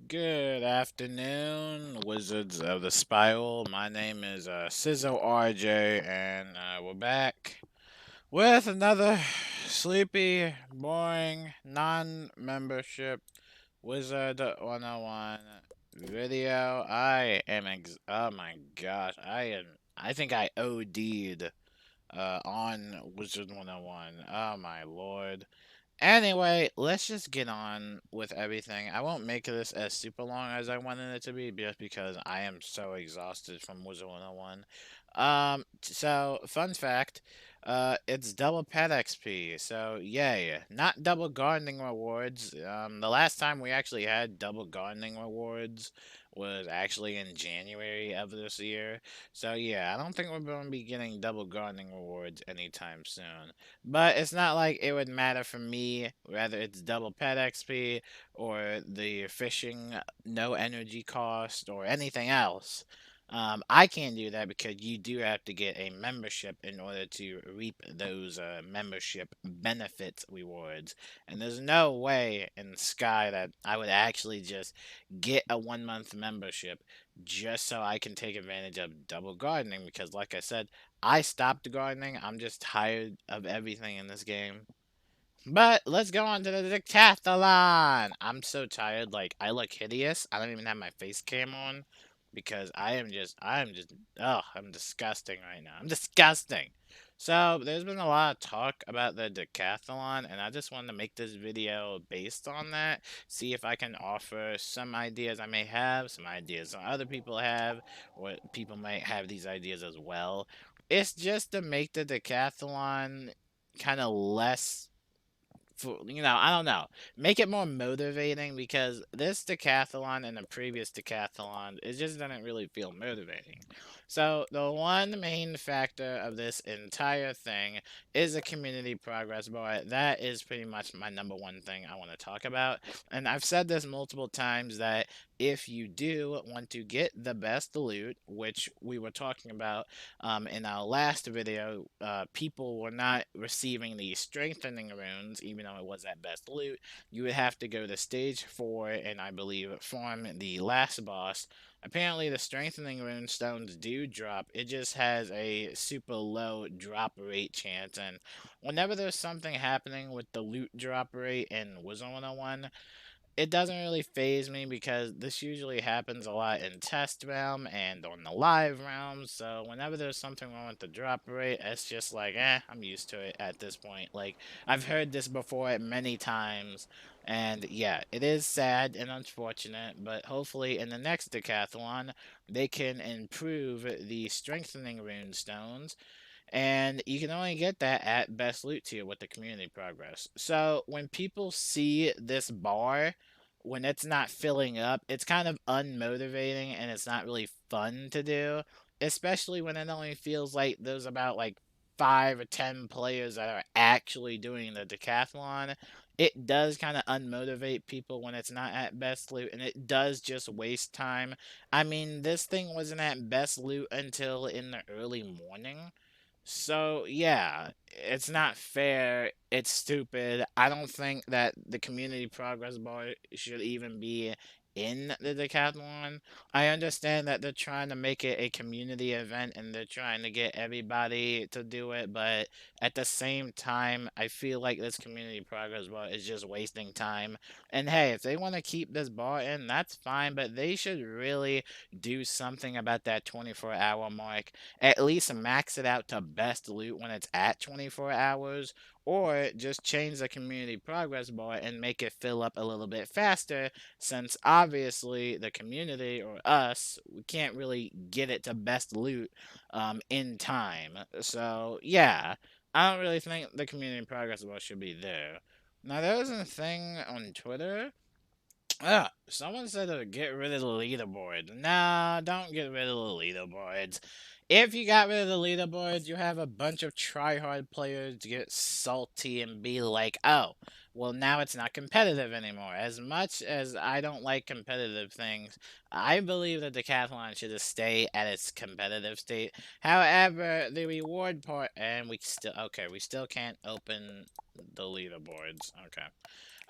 Good afternoon, Wizards of the Spiral. My name is Sizzo RJ, and we're back with another sleepy, boring, non-membership Wizard 101 video. Oh my gosh, I think I OD'd on Wizard 101. Oh my lord. Anyway, let's just get on with everything. I won't make this as super long as I wanted it to be just because I am so exhausted from Wizard 101. So fun fact, it's double pet XP. So yay, not double gardening rewards. The last time we actually had double gardening rewards was actually in January of this year. So yeah, I don't think we're going to be getting double gardening rewards anytime soon. But it's not like it would matter for me whether it's double pet XP or the fishing no energy cost or anything else. I can't do that because you do have to get a membership in order to reap those membership benefits rewards. And there's no way in Sky that I would actually just get a 1 month membership just so I can take advantage of double gardening because, like I said, I stopped gardening. I'm just tired of everything in this game. But let's go on to the Deckathalon. I'm so tired. Like, I look hideous. I don't even have my face cam on because I'm disgusting right now. I'm disgusting. So, there's been a lot of talk about the Decathlon, and I just wanted to make this video based on that. See if I can offer some ideas I may have, some ideas some other people have, or people might have these ideas as well. It's just to make the Decathlon kind of less I don't know, make it more motivating because this decathlon and the previous decathlon, it just didn't really feel motivating. So the one main factor of this entire thing is a community progress bar. That is pretty much my number one thing I want to talk about. And I've said this multiple times that if you do want to get the best loot, which we were talking about in our last video, people were not receiving the strengthening runes, even though it was at best loot. You would have to go to stage 4 and I believe farm the last boss. Apparently, the strengthening rune stones do drop. It just has a super low drop rate chance. And whenever there's something happening with the loot drop rate in Wizard 101, it doesn't really phase me because this usually happens a lot in test realm and on the live realm. So whenever there's something wrong with the drop rate, it's just like, I'm used to it at this point. Like, I've heard this before many times, and yeah, it is sad and unfortunate, but hopefully in the next decathlon, they can improve the strengthening rune stones, and you can only get that at best loot tier with the community progress. So when people see this bar, when it's not filling up, it's kind of unmotivating and it's not really fun to do, especially when it only feels like there's about like 5 or 10 players that are actually doing the decathlon. It does kind of unmotivate people when it's not at best loot, and it does just waste time. I mean, this thing wasn't at best loot until in the early morning. So, yeah, it's not fair. It's stupid. I don't think that the community progress bar should even be in the decathlon. I understand that they're trying to make it a community event and they're trying to get everybody to do it, but at the same time, I feel like this community progress bar is just wasting time. And hey, if they want to keep this bar in, that's fine, but they should really do something about that 24-hour mark. At least max it out to best loot when it's at 24 hours, or just change the community progress bar and make it fill up a little bit faster, since obviously the community or us, we can't really get it to best loot in time. So, yeah, I don't really think the community progress bar should be there. Now, there was a thing on Twitter. Someone said to get rid of the leaderboard. Nah, don't get rid of the leaderboards. If you got rid of the leaderboards, you have a bunch of tryhard players get salty and be like, oh, well, now it's not competitive anymore. As much as I don't like competitive things, I believe that Decathlon should just stay at its competitive state. However, the reward part, and we still can't open the leaderboards. Okay.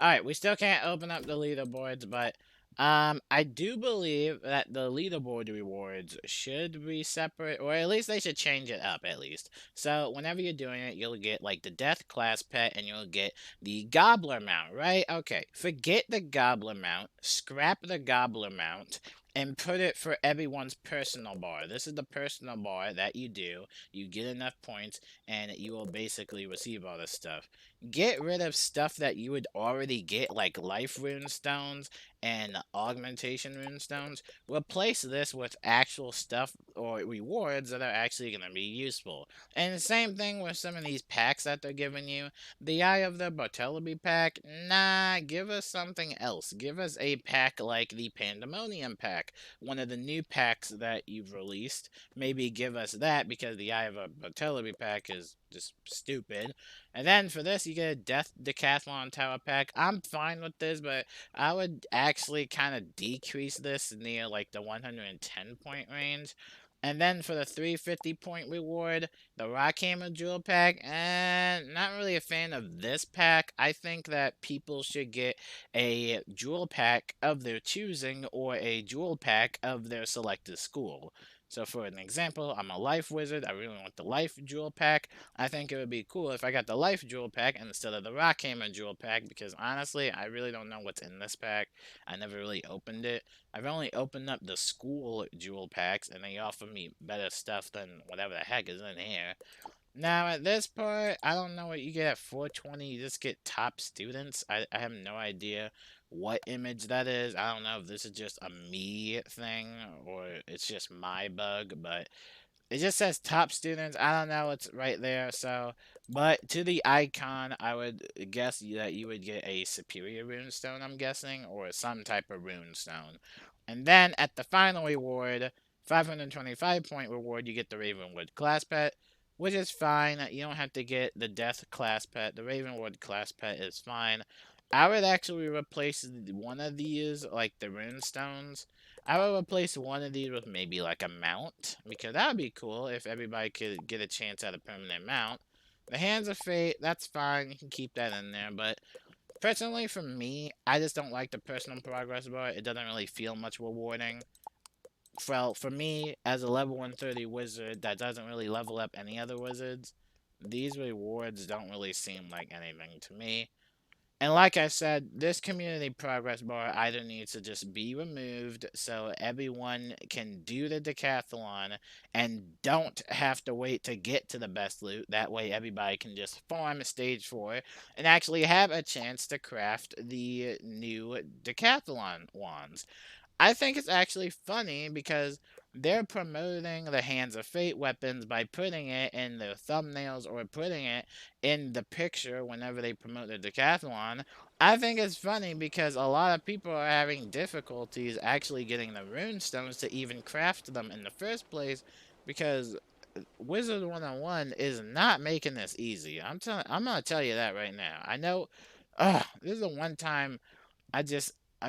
Alright, we still can't open up the leaderboards, but I do believe that the leaderboard rewards should be separate, or at least they should change it up at least. So whenever you're doing it, you'll get like the Death class pet, and you'll get the Gobbler mount, right? Okay, forget the Gobbler mount, scrap the Gobbler mount, and put it for everyone's personal bar. This is the personal bar that you do. You get enough points, and you will basically receive all this stuff. Get rid of stuff that you would already get, like life rune stones and augmentation runestones. Replace this with actual stuff or rewards that are actually going to be useful. And the same thing with some of these packs that they're giving you. The Eye of the Bartleby pack, nah, give us something else. Give us a pack like the Pandemonium pack, one of the new packs that you've released. Maybe give us that, because the Eye of a Bartleby pack is just stupid. And then for this, you get a Death Decathlon Tower pack. I'm fine with this, but I would actually kind of decrease this near like the 110 point range. And then for the 350 point reward, the Rock Hammer Jewel Pack, and not really a fan of this pack. I think that people should get a Jewel Pack of their choosing, or a Jewel Pack of their selected school. So for an example, I'm a Life Wizard. I really want the Life Jewel Pack. I think it would be cool if I got the Life Jewel Pack instead of the Rock Hammer Jewel Pack, because honestly, I really don't know what's in this pack. I never really opened it. I've only opened up the school Jewel Packs, and they offer me better stuff than whatever the heck is in here. Now, at this part, I don't know what you get at 420. You just get top students. I have no idea what image that is. I don't know if this is just a me thing, or it's just my bug, but it just says top students. I don't know what's right there. So, but to the icon, I would guess that you would get a superior runestone, I'm guessing, or some type of runestone. And then at the final reward, 525 point reward, you get the Ravenwood class pet, which is fine. You don't have to get the Death class pet. The Ravenwood class pet is fine. I would actually replace one of these, like the runestones. I would replace one of these with maybe like a mount, because that would be cool if everybody could get a chance at a permanent mount. The Hands of Fate, that's fine. You can keep that in there, but personally for me, I just don't like the personal progress bar. It doesn't really feel much rewarding. For me, as a level 130 wizard that doesn't really level up any other wizards, these rewards don't really seem like anything to me. And like I said, this community progress bar either needs to just be removed so everyone can do the decathlon and don't have to wait to get to the best loot. That way everybody can just farm stage 4 and actually have a chance to craft the new decathlon wands. I think it's actually funny because they're promoting the Hands of Fate weapons by putting it in their thumbnails, or putting it in the picture whenever they promote the decathlon. I think it's funny because a lot of people are having difficulties actually getting the rune stones to even craft them in the first place, because Wizard101 is not making this easy. I'm gonna tell you that right now. I know, this is the one time I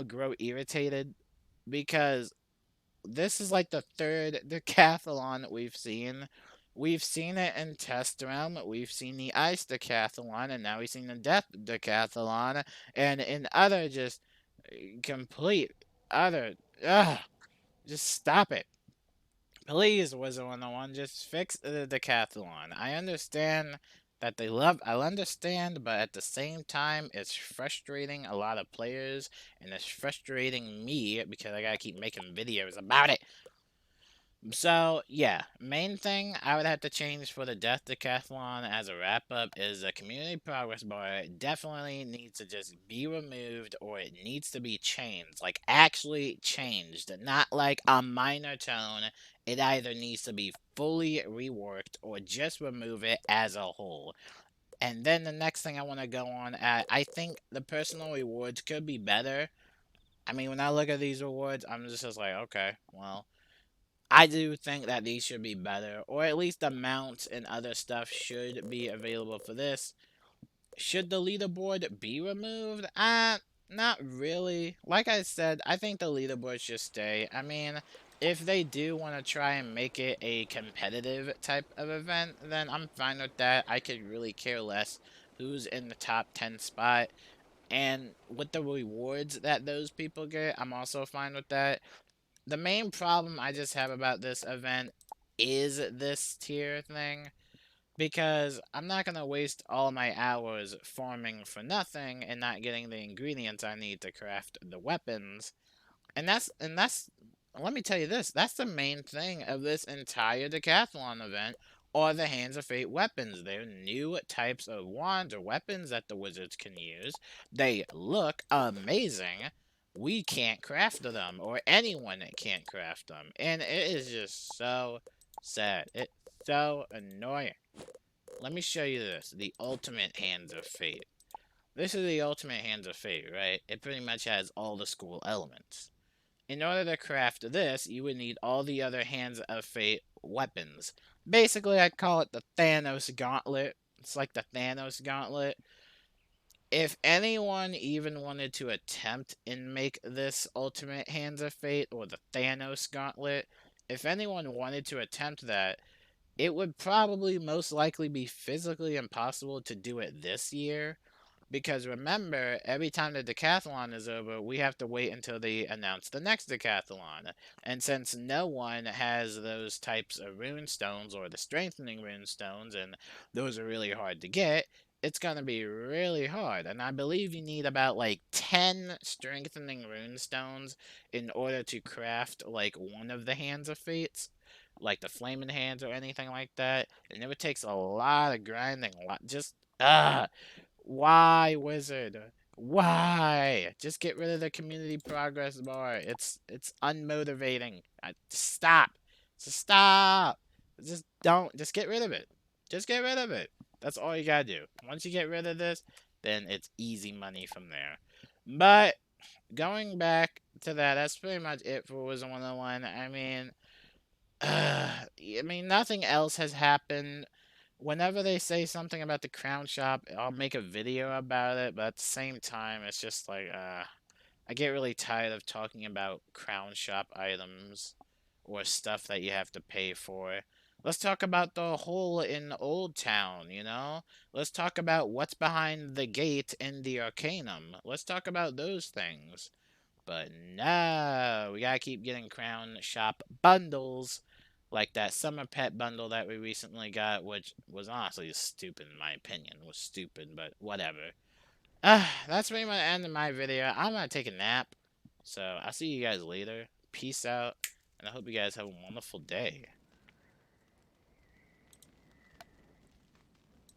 grow irritated, because this is like the third decathlon we've seen. We've seen it in Test Realm, we've seen the Ice Decathlon, and now we've seen the Death Decathlon, and in other just complete other. Ugh, just stop it. Please, Wizard101, just fix the decathlon. I understand that I understand, but at the same time, it's frustrating a lot of players, and it's frustrating me because I gotta keep making videos about it. So, yeah, main thing I would have to change for the Death Decathlon as a wrap up is the community progress bar. It definitely needs to just be removed, or it needs to be changed. Like, actually changed. Not like a minor tone. It either needs to be fully reworked, or just remove it as a whole. And then the next thing I want to go on at, I think the personal rewards could be better. I mean, when I look at these rewards, I'm just like, okay, well, I do think that these should be better, or at least the mounts and other stuff should be available for this. Should the leaderboard be removed? Not really. Like I said, I think the leaderboard should stay. I mean, if they do want to try and make it a competitive type of event, then I'm fine with that. I could really care less who's in the top 10 spot. And with the rewards that those people get, I'm also fine with that. The main problem I just have about this event is this tier thing. Because I'm not going to waste all my hours farming for nothing and not getting the ingredients I need to craft the weapons. And that's let me tell you this, that's the main thing of this entire Decathlon event are the Hands of Fate weapons. They're new types of wands or weapons that the wizards can use. They look amazing. We can't craft them, or anyone can't craft them. And it is just so sad. It's so annoying. Let me show you this. The ultimate Hands of Fate. This is the ultimate Hands of Fate, right? It pretty much has all the school elements. In order to craft this, you would need all the other Hands of Fate weapons. Basically, I'd call it the Thanos Gauntlet. It's like the Thanos Gauntlet. If anyone even wanted to attempt and make this ultimate Hands of Fate or the Thanos Gauntlet, if anyone wanted to attempt that, it would probably most likely be physically impossible to do it this year. Because remember, every time the decathlon is over, we have to wait until they announce the next decathlon. And since no one has those types of rune stones or the strengthening rune stones, and those are really hard to get, it's going to be really hard. And I believe you need about like 10 strengthening rune stones in order to craft like one of the Hands of Fates, like the Flaming Hands or anything like that. And it takes a lot of grinding, a lot, just, why, Wizard? Why? Just get rid of the community progress bar. It's unmotivating. Stop. Just stop. Just don't. Just get rid of it. Just get rid of it. That's all you gotta do. Once you get rid of this, then it's easy money from there. But going back to that, that's pretty much it for Wizard101. I mean, nothing else has happened. Whenever they say something about the crown shop, I'll make a video about it, but at the same time, it's just like, I get really tired of talking about crown shop items or stuff that you have to pay for. Let's talk about the hole in Old Town, you know? Let's talk about what's behind the gate in the Arcanum. Let's talk about those things. But no, we gotta keep getting crown shop bundles. Like that summer pet bundle that we recently got, which was honestly stupid in my opinion. Was stupid, but whatever. That's pretty much the end of my video. I'm gonna take a nap. So I'll see you guys later. Peace out. And I hope you guys have a wonderful day.